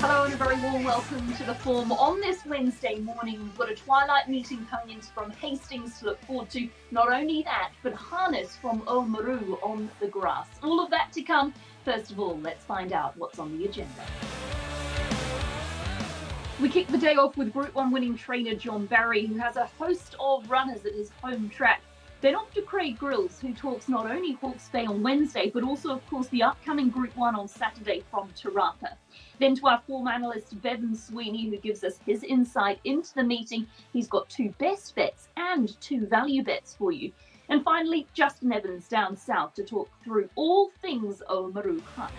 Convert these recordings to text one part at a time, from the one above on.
Hello and a very warm welcome to the Form. On this Wednesday morning, we've got a twilight meeting coming in from Hastings to look forward to. Not only that, but harness from Oamaru on the grass. All of that to come. First of all, let's find out what's on the agenda. We kick the day off with Group 1 winning trainer John Barry, who has a host of runners at his home track. Then off to Craig Grylls, who talks not only Hawke's Bay on Wednesday, but also, of course, the upcoming Group 1 on Saturday from Te Rapa. Then to our form analyst, Bevin Sweeney, who gives us his insight into the meeting. He's got 2 best bets and 2 value bets for you. And finally, Justin Evans down south to talk through all things Oamaru harness.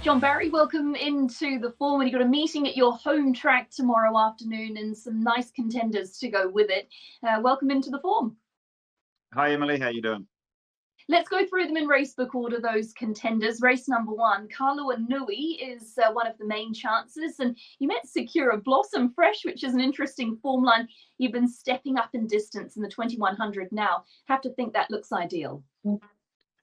John Barry, welcome into the Form. And you've got a meeting at your home track tomorrow afternoon and some nice contenders to go with it. Welcome into the Form. Hi, Emily. How you doing? Let's go through them in racebook order, those contenders. Race number 1, Kalua Nui is one of the main chances. And you met Sakura Blossom Fresh, which is an interesting form line. You've been stepping up in distance in the 2100 now. Have to think that looks ideal.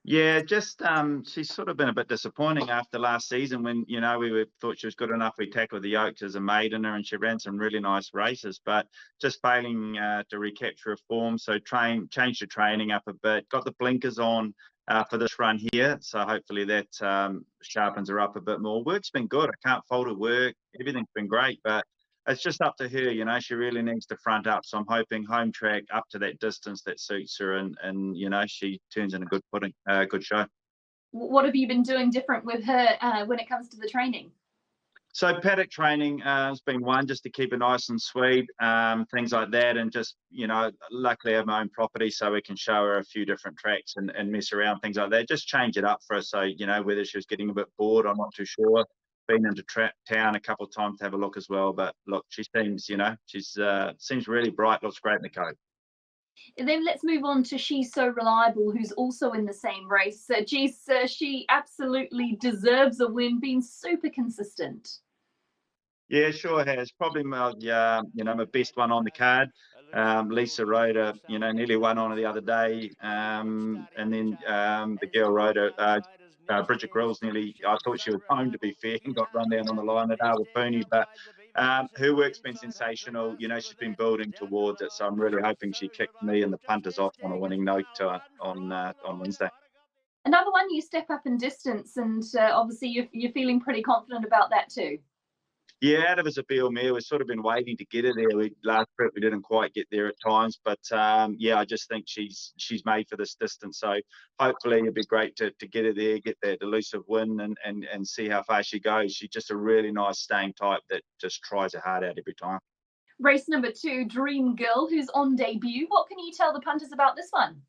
Yeah, just she's sort of been a bit disappointing after last season when, we thought she was good enough. We tackled the Oaks as a maidener and she ran some really nice races, but just failing to recapture her form. So changed her training up a bit, got the blinkers on for this run here. So hopefully that sharpens her up a bit more. Work's been good. I can't fault her work. Everything's been great, but it's just up to her, she really needs to front up. So I'm hoping home track up to that distance that suits her and she turns in a good pudding, good show. What have you been doing different with her when it comes to the training? So paddock training has been one, just to keep it nice and sweet, things like that. And just, luckily I have my own property so we can show her a few different tracks and mess around, things like that. Just change it up for her. So, whether she was getting a bit bored, I'm not too sure. Been into town a couple of times to have a look as well, but look, she seems, seems really bright, looks great in the coat. And then let's move on to She's So Reliable, who's also in the same race. She absolutely deserves a win, being super consistent. Yeah, sure has. Probably my, my best one on the card. Lisa rode her, nearly won on her the other day, and then the girl rode her. Bridget Grylls I thought she was home, to be fair, and got run down on the line at Awapuni, but her work's been sensational. She's been building towards it, so I'm really hoping she kicked me and the punters off on a winning note on Wednesday. Another one, you step up in distance, and obviously you're feeling pretty confident about that too. Yeah, out of Isabel Mare, we've sort of been waiting to get her there. Last trip we didn't quite get there at times, but I just think she's made for this distance. So hopefully it'd be great to get her there, get that elusive win, and see how far she goes. She's just a really nice staying type that just tries her heart out every time. Race number 2, Dream Girl, who's on debut. What can you tell the punters about this one?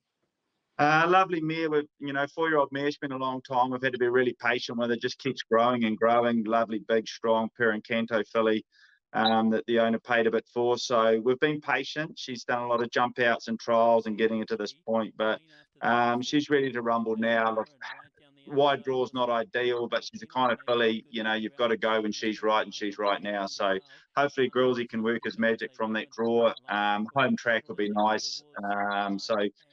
Lovely mare with, 4-year-old mare. It's been a long time. We've had to be really patient with it. Just keeps growing and growing. Lovely, big, strong Perencanto filly that the owner paid a bit for. So we've been patient. She's done a lot of jump outs and trials and getting it to this point, but she's ready to rumble now. Look, wide draw's not ideal, but she's the kind of filly, you've got to go when she's right, and she's right now. So hopefully Grillsy can work his magic from that draw. Home track will be nice.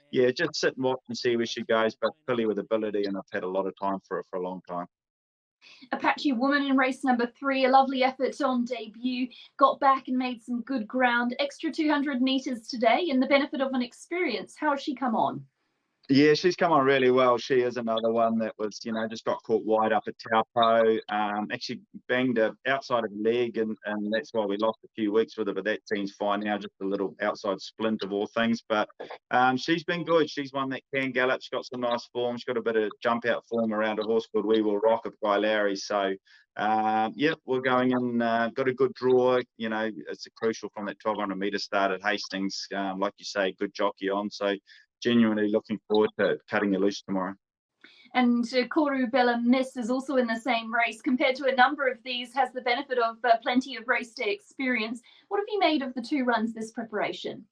Yeah, just sit and watch and see where she goes, but filly with ability, and I've had a lot of time for her for a long time. Apache Woman in race number 3, a lovely effort on debut, got back and made some good ground. Extra 200 metres today, and the benefit of an experience. How has she come on? Yeah, she's come on really well. She is another one that was, just got caught wide up at Taupo. Actually banged her outside of the leg, and that's why we lost a few weeks with her, but that seems fine now, just a little outside splint of all things. But she's been good. She's one that can gallop. She's got some nice form. She's got a bit of jump out form around a horse called We Will Rock of Guy Lowry. So, we're going in, got a good draw. It's crucial from that 1200 metre start at Hastings. Like you say, good jockey on. So, genuinely looking forward to cutting her loose tomorrow. And Koru Bella Miss is also in the same race. Compared to a number of these, has the benefit of plenty of race day experience. What have you made of the 2 runs this preparation?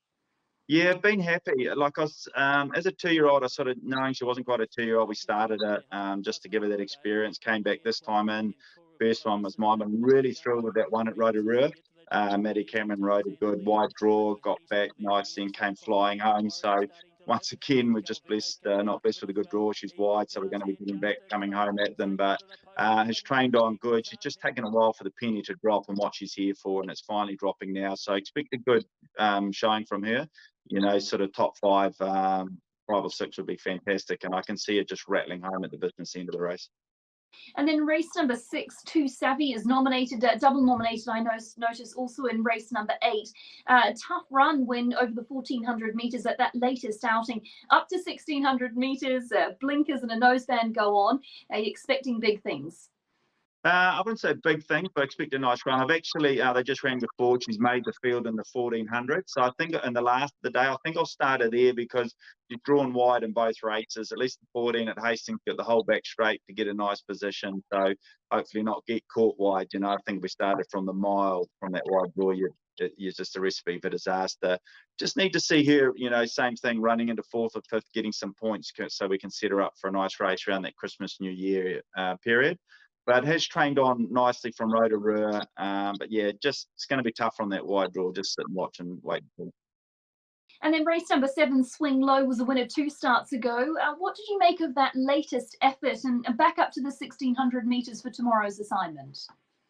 Yeah, I've been happy. Like I was, as a 2-year-old, I sort of, knowing she wasn't quite a 2-year-old, we started it just to give her that experience. Came back this time in. First one was mine. I'm really thrilled with that one at Rotorua. Maddie Cameron rode a good wide draw, got back nicely and came flying home. So once again, we're just not blessed with a good draw. She's wide, so we're going to be getting back, coming home at them. But has trained on good. She's just taken a while for the penny to drop and what she's here for, and it's finally dropping now. So expect a good showing from her. Sort of top 5, 5 or 6 would be fantastic, and I can see it just rattling home at the business end of the race. And then race number 6, Too Savvy, is nominated, double nominated, I notice also in race number 8. Tough run win over the 1400 metres at that latest outing. Up to 1600 metres, blinkers and a noseband go on. Are you expecting big things? I wouldn't say big things, but I expect a nice run. I've actually, they just ran before. She's made the field in the 1400. So I think in the last of the day, I think I'll start her there because she's drawn wide in both races. At least the 14 at Hastings, got the whole back straight to get a nice position. So hopefully not get caught wide. I think we started from the mile, from that wide draw. You're just a recipe for disaster. Just need to see her, same thing, running into 4th or 5th, getting some points so we can set her up for a nice race around that Christmas, New Year period. But has trained on nicely from Rotorua. But yeah, it's going to be tough from that wide draw. Just sit and watch and wait. And then race number 7, Swing Low, was a winner 2 starts ago. What did you make of that latest effort and back up to the 1600 metres for tomorrow's assignment?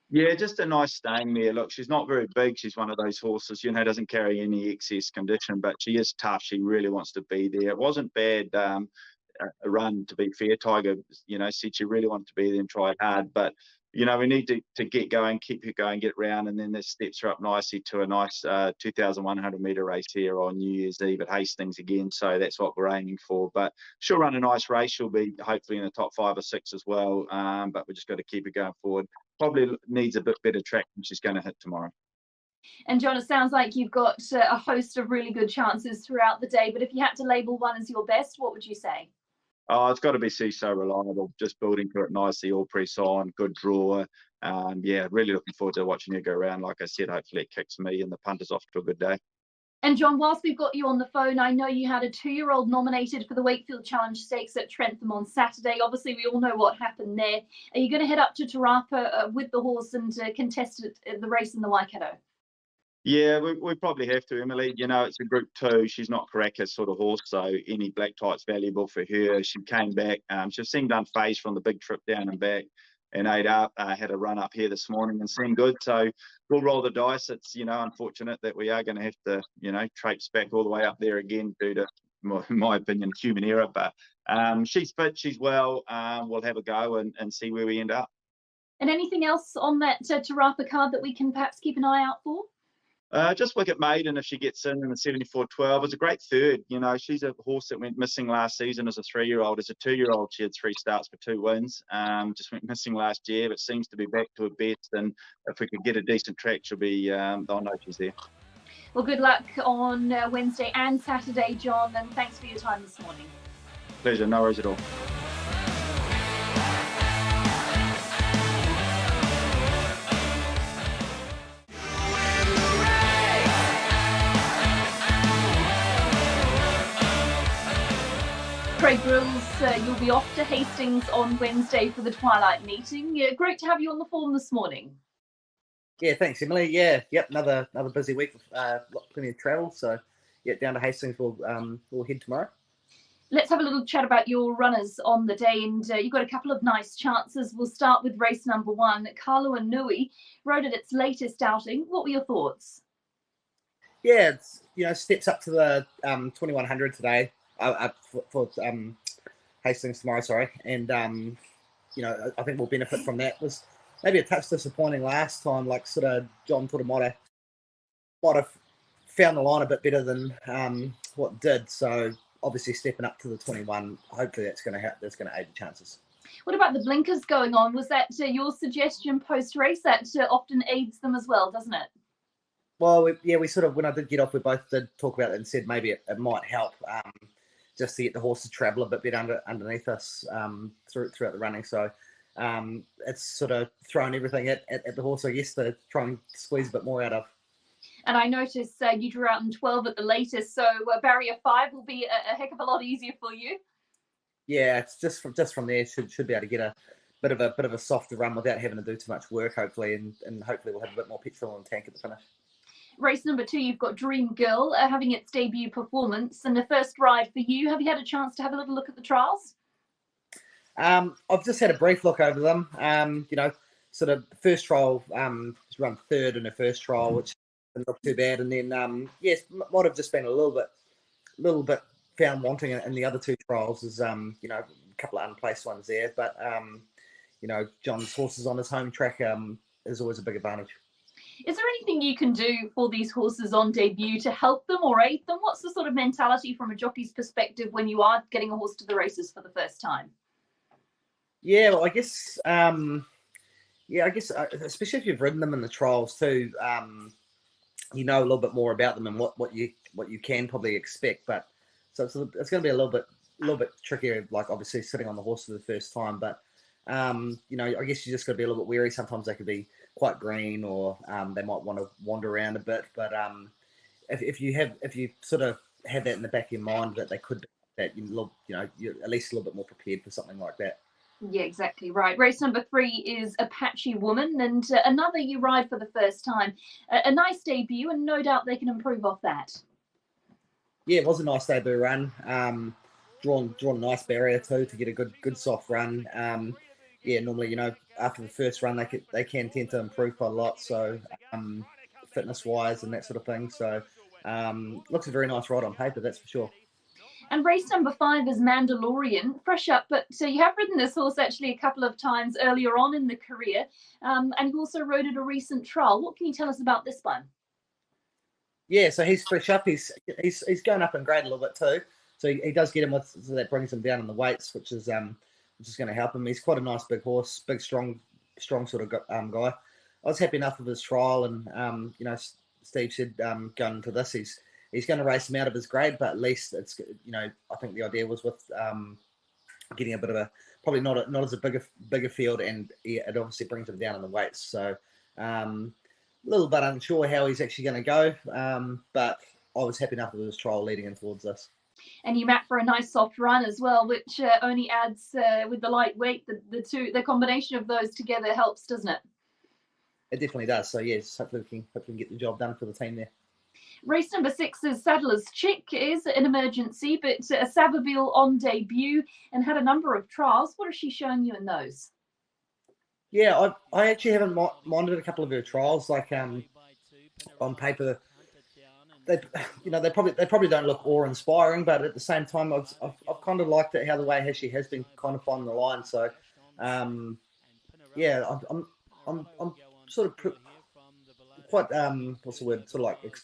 Yeah, just a nice staying there. Look, she's not very big. She's one of those horses, doesn't carry any excess condition, but she is tough. She really wants to be there. It wasn't bad. A run, to be fair. Tiger, said she really wanted to be there and tried hard, but we need to get going, keep her going, get round, and then this steps her up nicely to a nice 2,100 metre race here on New Year's Eve at Hastings again. So that's what we're aiming for. But she'll run a nice race. She'll be hopefully in the top 5 or 6 as well. But we just got to keep her going forward. Probably needs a bit better track than she's going to hit tomorrow. And John, it sounds like you've got a host of really good chances throughout the day. But if you had to label one as your best, what would you say? Oh, it's got to be So Reliable. Just building to it nicely, all press on, good draw. Really looking forward to watching her go around. Like I said, hopefully it kicks me and the punters off to a good day. And John, whilst we've got you on the phone, I know you had a 2-year-old nominated for the Wakefield Challenge Stakes at Trentham on Saturday. Obviously, we all know what happened there. Are you going to head up to Te Rapa with the horse and contest the race in the Waikato? Yeah, we probably have to, Emily. It's a Group 2. She's not Karaka's sort of horse, so any black type's valuable for her. She came back. She seemed unfazed from the big trip down and back and ate up. Had a run up here this morning and seemed good. So we'll roll the dice. It's, unfortunate that we are going to have to, traipse back all the way up there again due to, in my opinion, human error. But she's fit, she's well. We'll have a go and see where we end up. And anything else on that Te Rapa card that we can perhaps keep an eye out for? Just Wicket Maiden, if she gets in the 74-12. It was a great third. She's a horse that went missing last season as a 3-year-old. As a 2-year-old, she had 3 starts for 2 wins. Just went missing last year, but seems to be back to her best. And if we could get a decent track, she'll be, they'll know she's there. Well, good luck on Wednesday and Saturday, John, and thanks for your time this morning. Pleasure, no worries at all. Craig Grylls, you'll be off to Hastings on Wednesday for the Twilight meeting. Great to have you on the phone this morning. Yeah, thanks, Emily. Yep, another busy week with plenty of travel. So, down to Hastings we'll head tomorrow. Let's have a little chat about your runners on the day, and you've got a couple of nice chances. We'll start with race number 1. Carlo and Nui rode at its latest outing. What were your thoughts? Yeah, it's steps up to the 2100 today. For Hastings tomorrow, sorry, and I think we'll benefit from that. It was maybe a touch disappointing last time, like sort of John Putter might have found the line a bit better than what did. So obviously stepping up to the 21, hopefully that's going to aid the chances. What about the blinkers going on? Was that your suggestion post race? That often aids them as well, doesn't it? Well, we sort of, when I did get off, we both did talk about it and said maybe it might help just to get the horse to travel a bit better underneath us throughout the running. So it's sort of thrown everything at the horse, I guess, to try and squeeze a bit more out of. And I noticed you drew out in 12 at the latest, so barrier 5 will be a heck of a lot easier for you. Yeah, it's just from there should be able to get a bit of a softer run without having to do too much work, hopefully, and hopefully we'll have a bit more petrol in the tank at the finish. Race number 2, you've got Dream Girl having its debut performance, and the first ride for you. Have you had a chance to have a little look at the trials? I've just had a brief look over them. Sort of the first trial, was run third in her first trial, which didn't look too bad. And then, yes, might have just been a little bit found wanting in the other 2 trials. Is a couple of unplaced ones there, but John's horses on his home track is always a big advantage. Is there anything you can do for these horses on debut to help them or aid them? What's the sort of mentality from a jockey's perspective when you are getting a horse to the races for the first time? Yeah, well, I guess, especially if you've ridden them in the trials too, you know a little bit more about them and what you can probably expect. But so it's going to be a little bit trickier, like obviously sitting on the horse for the first time. But I guess you just got to be a little bit wary. Sometimes they could be quite green, or they might want to wander around a bit. But if you sort of have that in the back of your mind that they could be that, you're at least a little bit more prepared for something like that. Yeah, exactly right. Race number 3 is Apache Woman, and another you ride for the first time. A nice debut, and no doubt they can improve off that. Yeah, it was a nice debut run. Drawn a nice barrier too to get a good soft run. Normally, after the first run, they can tend to improve quite a lot. So, fitness wise and that sort of thing. So, looks a very nice ride on paper, that's for sure. And race number 5 is Mandalorian, fresh up, but you have ridden this horse actually a couple of times earlier on in the career, and you also rode at a recent trial. What can you tell us about this one? Yeah, so he's fresh up. He's going up in grade a little bit too. So he does get him so that brings him down in the weights, which is going to help him. He's quite a nice big horse, big strong sort of guy. I was happy enough with his trial, and Steve said going into this, he's going to race him out of his grade, but at least it's I think the idea was with getting a bit of probably not as a bigger field, and it obviously brings him down in the weights. So a little bit unsure how he's actually going to go, but I was happy enough with his trial leading in towards this. And you map for a nice soft run as well, which only adds with the lightweight. The combination of those together helps, doesn't it? It definitely does. So yes, hopefully we can get the job done for the team there. Race number 6 is Saddler's Chick. Is an emergency, but Savabeel on debut and had a number of trials. What has she shown you in those? Yeah, I actually haven't minded a couple of her trials. Like on paper, they probably don't look awe-inspiring, but at the same time, I've kind of liked it how the way she has been kind of finding the line. So, I'm sort of quite what's the word? Sort of like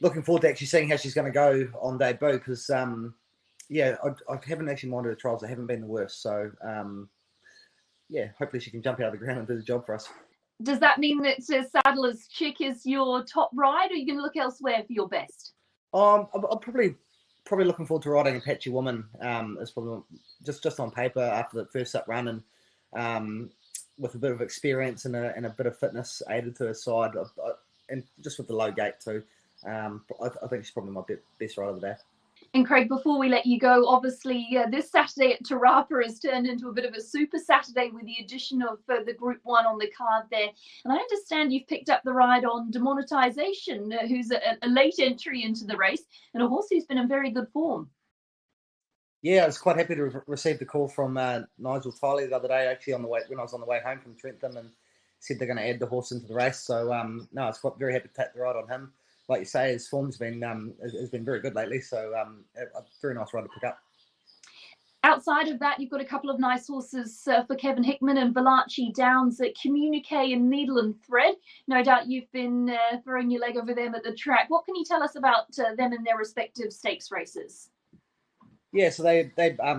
looking forward to actually seeing how she's going to go on debut, because I haven't actually minded the trials. They haven't been the worst. So hopefully she can jump out of the ground and do the job for us. Does that mean that Saddler's Chick is your top ride, or are you going to look elsewhere for your best? I'm probably looking forward to riding Apache Woman. It's probably just on paper after the first up run, and with a bit of experience and a bit of fitness added to her side, and just with the low gate too. I think she's probably my best rider of the day. And Craig, before we let you go, obviously this Saturday at Te Rapa has turned into a bit of a super Saturday with the addition of the Group 1 on the card there. And I understand you've picked up the ride on Demonetization, who's a late entry into the race, and a horse who's been in very good form. Yeah, I was quite happy to receive the call from Nigel Tiley the other day, actually when I was on the way home from Trentham, and said they're going to add the horse into the race. So I was very happy to take the ride on him. Like you say, his form's been has been very good lately, so a very nice ride to pick up. Outside of that, you've got a couple of nice horses for Kevin Hickman and Valachi Downs at Communique and Needle and Thread. No doubt you've been throwing your leg over them at the track. What can you tell us about them in their respective stakes races? Yeah, so they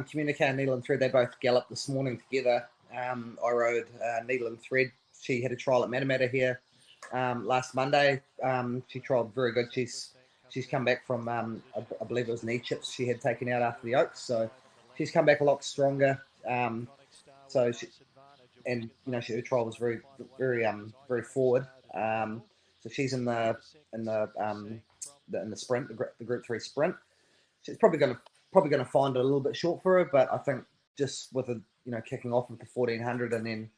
Communique and Needle and Thread, they both galloped this morning together. I rode Needle and Thread. She had a trial at Matamata here last Monday. She trialled very good. She's come back from I believe it was knee chips she had taken out after the Oaks, so she's come back a lot stronger. Her trial was very forward. So she's in the sprint, the Group 3 sprint. She's probably going to find it a little bit short for her, but I think just with kicking off with the 1400, and then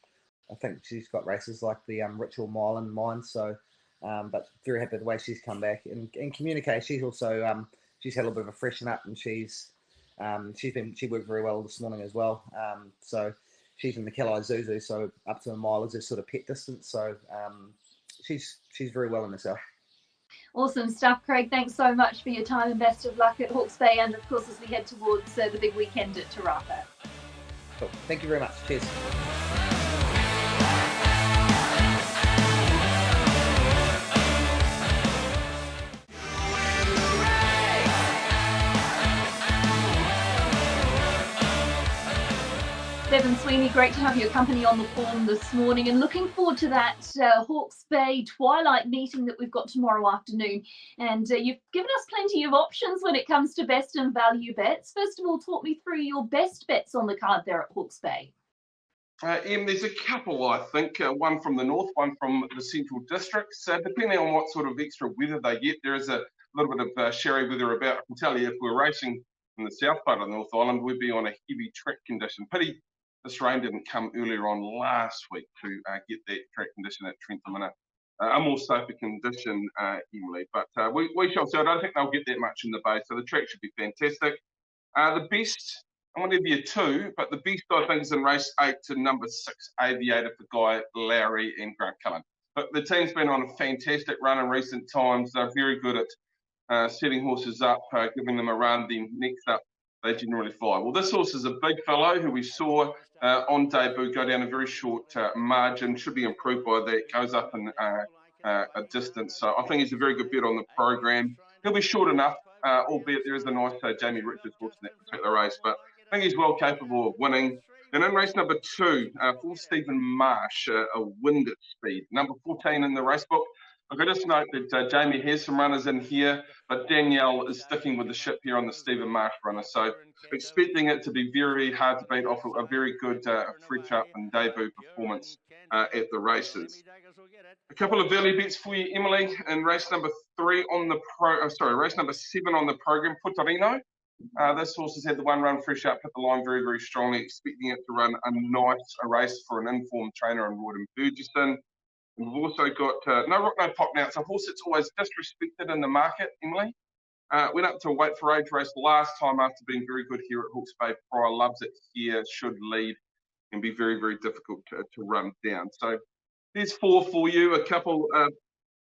I think she's got races like the Ritual Mile in mind. So But very happy with the way she's come back and communicate. She's also she's had a little bit of a freshen up, and she worked very well this morning as well. So she's in the Kelai Zuzu, so up to a mile is her sort of pet distance. So she's very well in herself. Awesome stuff, Craig. Thanks so much for your time and best of luck at Hawke's Bay, and of course as we head towards the big weekend at Te Rapa. Cool. Thank you very much. Cheers. Bevin Sweeney, great to have your company on the form this morning, and looking forward to that Hawke's Bay twilight meeting that we've got tomorrow afternoon. And you've given us plenty of options when it comes to best and value bets. First of all, talk me through your best bets on the card there at Hawke's Bay. There's a couple, I think. One from the north, one from the central districts. Depending on what sort of extra weather they get, there is a little bit of sherry weather about. I can tell you, if we're racing in the south part of the North Island, we'd be on a heavy track condition. Pity this rain didn't come earlier on last week to get that track condition at Trentham in a more safer condition, Emily. But we shall see. I don't think they'll get that much in the bay, so the track should be fantastic. The best, I'm going to give you 2, but the best I think is in race 8 to number 6, Aviator for Guy Lowry and Grant Cullen. But the team's been on a fantastic run in recent times. They're very good at setting horses up, giving them a run, then next up they generally fly. Well, this horse is a big fellow who we saw on debut go down a very short margin, should be improved by that, goes up in a distance. So I think he's a very good bet on the program. He'll be short enough, albeit there is a nice Jamie Richards horse in that particular race, but I think he's well capable of winning. And in race number 2, for Stephen Marsh, a wind at speed, number 14 in the race book. Look, I just note that Jamie has some runners in here, but Danielle is sticking with the ship here on the Stephen Marsh runner. So expecting it to be very hard to beat off a very good fresh up and debut performance at the races. A couple of early bets for you, Emily, in race number 7 on the program, Putarino. This horse has had the one run fresh up, hit the line very, very strongly, expecting it to run a race for an informed trainer on Royden Burgesson. We've also got No Rock, No Pop now. It's a horse that's always disrespected in the market, Emily. Went up to a weight for age race last time after being very good here at Hawke's Bay. Pryor loves it here, should lead and be very, very difficult to run down. So there's 4 for you. A couple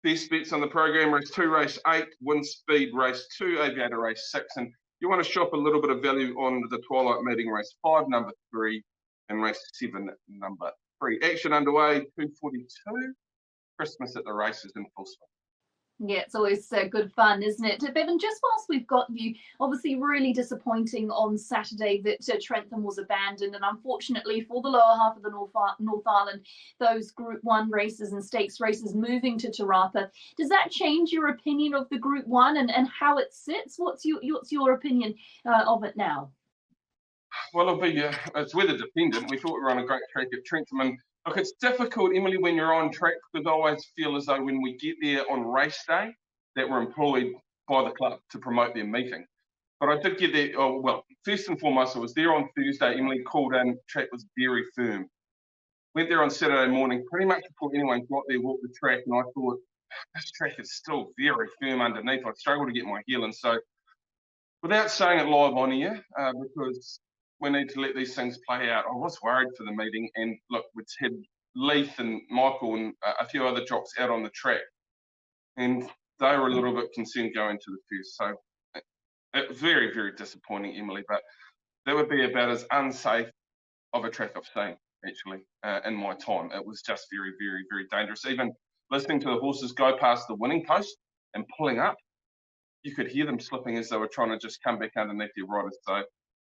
best bets on the program. Race 2, race 8, Wind Speed, race 2, Aviator, race 6. And you want to shop a little bit of value on the Twilight Meeting, race 5, number 3, and race 7, number 3. Action underway, 2:42. Christmas at the races in full swing. Yeah, it's always good fun, isn't it? Bevin, just whilst we've got you, obviously really disappointing on Saturday that Trentham was abandoned, and unfortunately for the lower half of the North Island, those Group 1 races and stakes races moving to Te Rapa. Does that change your opinion of the Group 1 and how it sits? What's your opinion of it now? Well, it's weather dependent. We thought we were on a great track at Trentham, and look, it's difficult, Emily, when you're on track, because I always feel as though when we get there on race day, that we're employed by the club to promote their meeting. But I did get there, first and foremost, I was there on Thursday. Emily called in, track was very firm. Went there on Saturday morning, pretty much before anyone got there, walked the track, and I thought, this track is still very firm underneath. I struggled to get my heel in. So without saying it live on here, because we need to let these things play out, I was worried for the meeting. And look, we'd had Leith and Michael and a few other jocks out on the track, and they were a little bit concerned going to the first. So very, very disappointing, Emily, but that would be about as unsafe of a track I've seen, actually, in my time. It was just very, very, very dangerous. Even listening to the horses go past the winning post and pulling up, you could hear them slipping as they were trying to just come back underneath their riders. So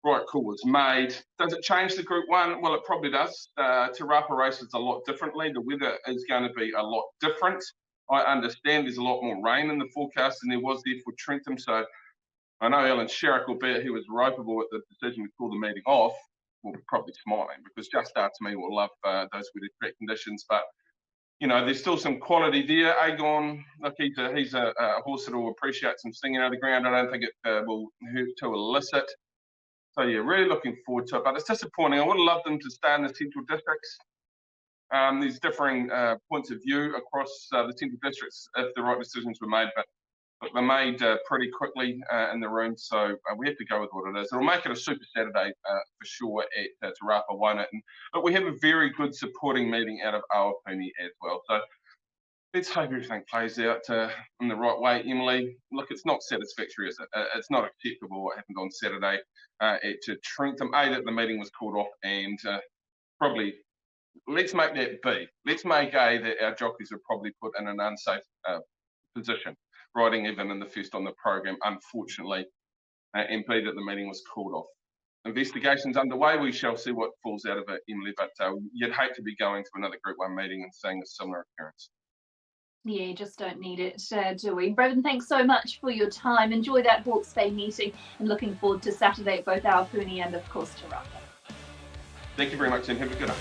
right call was made. Does it change the Group 1? Well, it probably does. Te Rapa races a lot differently. The weather is going to be a lot different. I understand there's a lot more rain in the forecast than there was there for Trentham. So I know Alan Sherrick, albeit he was ropeable at the decision to call the meeting off, will be probably smiling, because Just Start to me will love those weather track conditions. But you know, there's still some quality there. Agon, look, he's a horse that will appreciate some stinging out of the ground. I don't think it will hurt to elicit. So yeah, really looking forward to it. But it's disappointing. I would have loved them to stay in the central districts. There's differing points of view across the Central Districts if the right decisions were made, but they're made pretty quickly in the room, so we have to go with what it is. It'll make it a Super Saturday for sure at Te Rapa Waina, but we have a very good supporting meeting out of Awapuni as well. So let's hope everything plays out in the right way. Emily, look, it's not satisfactory, is it? It's not acceptable what happened on Saturday at Trentham. That the meeting was called off, and probably let's make that B. Let's make A that our jockeys are probably put in an unsafe position, riding even in the first on the program, unfortunately, and B that the meeting was called off. Investigations underway. We shall see what falls out of it, Emily, but you'd hate to be going to another Group 1 meeting and seeing a similar occurrence. Yeah, you just don't need it, do we? Bevin, thanks so much for your time. Enjoy that Hawke's Bay meeting and looking forward to Saturday at both Awapuni and, of course, Te Rapa. Thank you very much, and have a good one.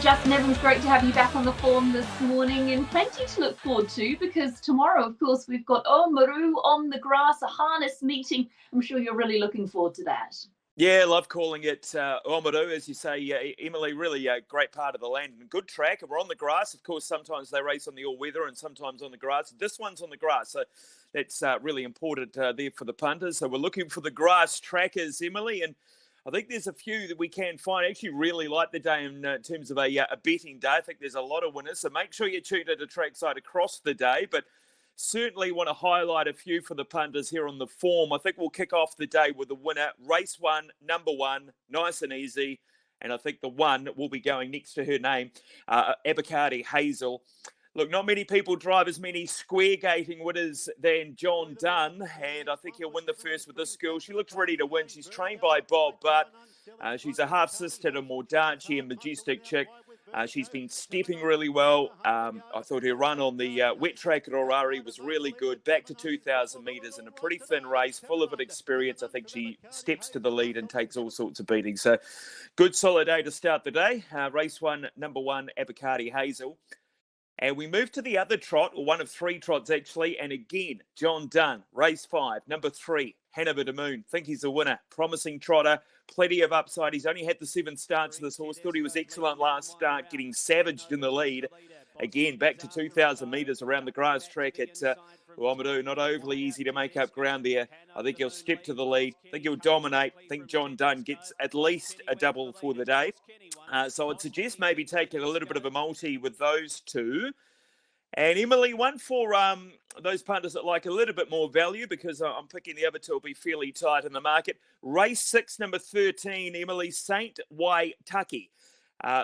Justin Evans, great to have you back on the form this morning, and plenty to look forward to because tomorrow, of course, we've got Oamaru on the grass, a harness meeting. I'm sure you're really looking forward to that. Yeah, love calling it Oamaru, as you say, Emily, really a great part of the land and good track. We're on the grass. Of course, sometimes they race on the all-weather and sometimes on the grass. This one's on the grass, so that's really important there for the punters. So we're looking for the grass trackers, Emily, and I think there's a few that we can find. I actually really like the day in terms of a betting day. I think there's a lot of winners. So make sure you tune into trackside across the day. But certainly want to highlight a few for the punters here on the form. I think we'll kick off the day with the winner. Race 1, number 1, nice and easy. And I think the 1 will be going next to her name, Abacati Hazel. Look, not many people drive as many square gating winners than John Dunn, and I think he'll win the first with this girl. She looks ready to win. She's trained by Bob Butt. She's a half-sister to Mordanchi and Majestic Chick. She's been stepping really well. I thought her run on the wet track at Orari was really good. Back to 2,000 metres in a pretty thin race, full of experience. I think she steps to the lead and takes all sorts of beatings. So good solid day to start the day. Race 1, number 1, Abacati Hazel. And we move to the other trot, or one of 3 trots actually, and again, John Dunn, race 5, number 3, Hanover to Moon. Think he's a winner. Promising trotter, plenty of upside. He's only had the 7 starts of this horse. Thought he was excellent last start, getting savaged in the lead. Again, back to 2,000 metres around the grass track at Oamaru. Not overly easy to make up ground there. I think he'll step to the lead. I think he'll dominate. I think John Dunn gets at least a double for the day. So I'd suggest maybe taking a little bit of a multi with those 2. And Emily, one for those punters that like a little bit more value, because I'm picking the other 2 will be fairly tight in the market. Race 6, number 13, Emily, Saint Waitaki.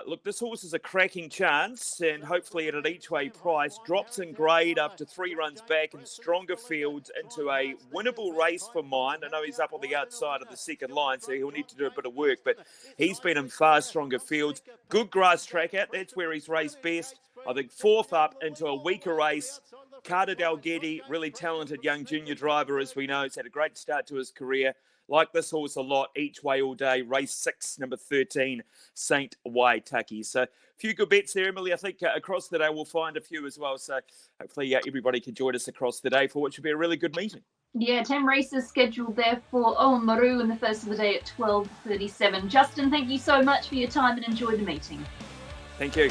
Look, this horse is a cracking chance, and hopefully at an each-way price, drops in grade after 3 runs back in stronger fields into a winnable race for mine. I know he's up on the outside of the second line, so he'll need to do a bit of work, but he's been in far stronger fields. Good grass track out, that's where he's raced best. I think 4th up into a weaker race. Carter Dalgety, really talented young junior driver, as we know. He's had a great start to his career. Like this horse a lot, each way all day. Race 6, number 13, Saint Waitaki. So a few good bets there, Emily. I think across the day we'll find a few as well. So hopefully everybody can join us across the day for what should be a really good meeting. Yeah, 10 races scheduled there for Oamaru in the first of the day at 12:37. Justin, thank you so much for your time and enjoy the meeting. Thank you.